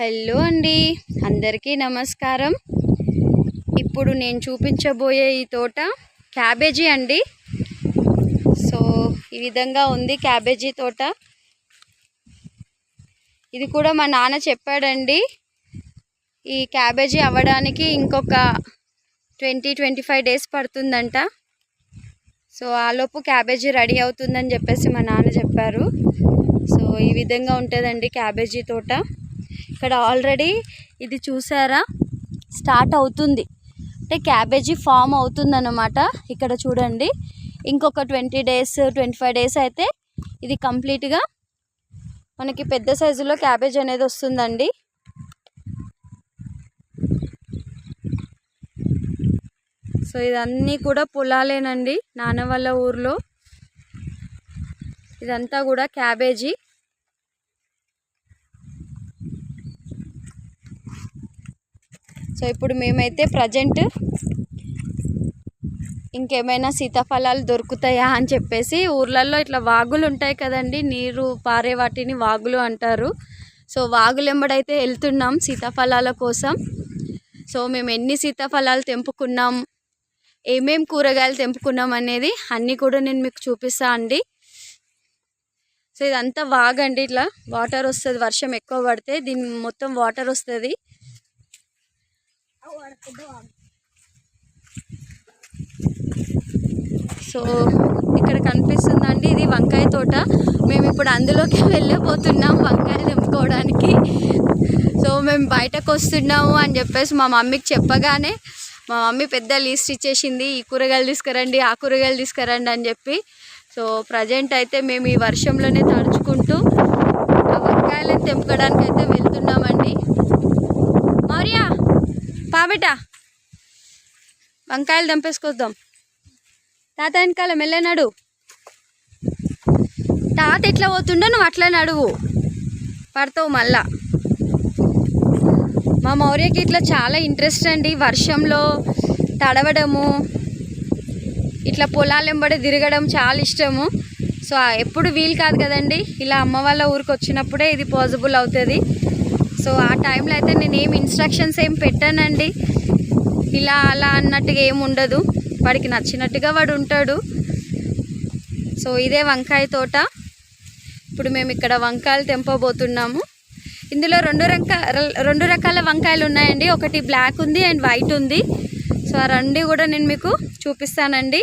Hello అండి, అందరికీ నమస్కారం. ఇప్పుడు నేను చూపించబోయే ఈ తోట క్యాబేజీ అండి. సో ఈ విధంగా ఉంది క్యాబేజీ తోట. ఇది కూడా మా నాన్న చెప్పాడండి, ఈ క్యాబేజీ అవ్వడానికి ఇంకొక 20-25 డేస్ పడుతుందంట. సో ఆలోపు క్యాబేజీ రెడీ అవుతుందని చెప్పేసి మా నాన్న చెప్పారు. సో ఈ విధంగా ఉంటుందండి క్యాబేజీ తోట. ఇక్కడ ఆల్రెడీ ఇది చూసారా, స్టార్ట్ అవుతుంది, అంటే క్యాబేజీ ఫామ్ అవుతుందన్నమాట. ఇక్కడ చూడండి, ఇంకొక 20 డేస్ 25 డేస్ అయితే ఇది కంప్లీట్గా మనకి పెద్ద సైజులో క్యాబేజ్ అనేది వస్తుందండి. సో ఇదన్నీ కూడా పొలాలేనండి, నాన్న వాళ్ళ ఊర్లో. ఇదంతా కూడా క్యాబేజీ. సో ఇప్పుడు మేమైతే ప్రజెంట్ ఇంకేమైనా సీతాఫలాలు దొరుకుతాయా అని చెప్పేసి, ఊర్లలో ఇట్లా వాగులు ఉంటాయి కదండి, నీరు పారే వాటిని వాగులు అంటారు. సో వాగులెంబడైతే వెళ్తున్నాం సీతాఫలాల కోసం. సో మేము ఎన్ని సీతాఫలాలు తెంపుకున్నాం, ఏమేం కూరగాయలు తెంపుకున్నాం అనేది అన్నీ కూడా నేను మీకు చూపిస్తా అండి. సో ఇదంతా వాగండి, ఇట్లా వాటర్ వస్తుంది, వర్షం ఎక్కువ పడితే దీని మొత్తం వాటర్ వస్తుంది. సో ఇక్కడ కనిపిస్తుందండి, ఇది వంకాయ తోట. మేము ఇప్పుడు అందులోకి వెళ్ళిపోతున్నాం వంకాయలు తెంపుకోవడానికి. సో మేము బయటకు వస్తున్నాము అని చెప్పేసి మా మమ్మీకి చెప్పగానే మా మమ్మీ పెద్ద లిస్ట్ ఇచ్చేసింది, ఈ కూరగాయలు తీసుకురండి, ఆ కూరగాయలు తీసుకురండి అని చెప్పి. సో ప్రజెంట్ అయితే మేము ఈ వర్షంలోనే తడుచుకుంటూ ఆ వంకాయలను తెంపుకోవడానికి అయితే వెళ్తున్నామండి. మౌర్య పాబెట, వంకాయలు దంపేసుకొద్దాం. తాత వెనకాల మెల్లనడు, తాత ఎట్లా పోతుండో నువ్వు అట్లా నడువు, పడతావు మళ్ళా. మా మౌర్యకి ఇట్లా చాలా ఇంట్రెస్ట్ అండి, వర్షంలో తడవడము, ఇట్లా పొలాలెంబడి తిరగడం చాలా ఇష్టము. సో ఎప్పుడు వీలు కాదు కదండి, ఇలా అమ్మ వాళ్ళ ఊరికి వచ్చినప్పుడే ఇది పాసిబుల్ అవుతుంది. సో ఆ టైంలో అయితే నేను ఏం ఇన్స్ట్రక్షన్స్ ఏం పెట్టానండి, ఇలా అలా అన్నట్టుగా ఏమి ఉండదు, వాడికి నచ్చినట్టుగా వాడు ఉంటాడు. సో ఇదే వంకాయ తోట. ఇప్పుడు మేము ఇక్కడ వంకాయలు తెంపబోతున్నాము. ఇందులో రెండు రకాల వంకాయలు ఉన్నాయండి, ఒకటి బ్లాక్ ఉంది అండ్ వైట్ ఉంది. సో ఆ రెండు కూడా నేను మీకు చూపిస్తానండి.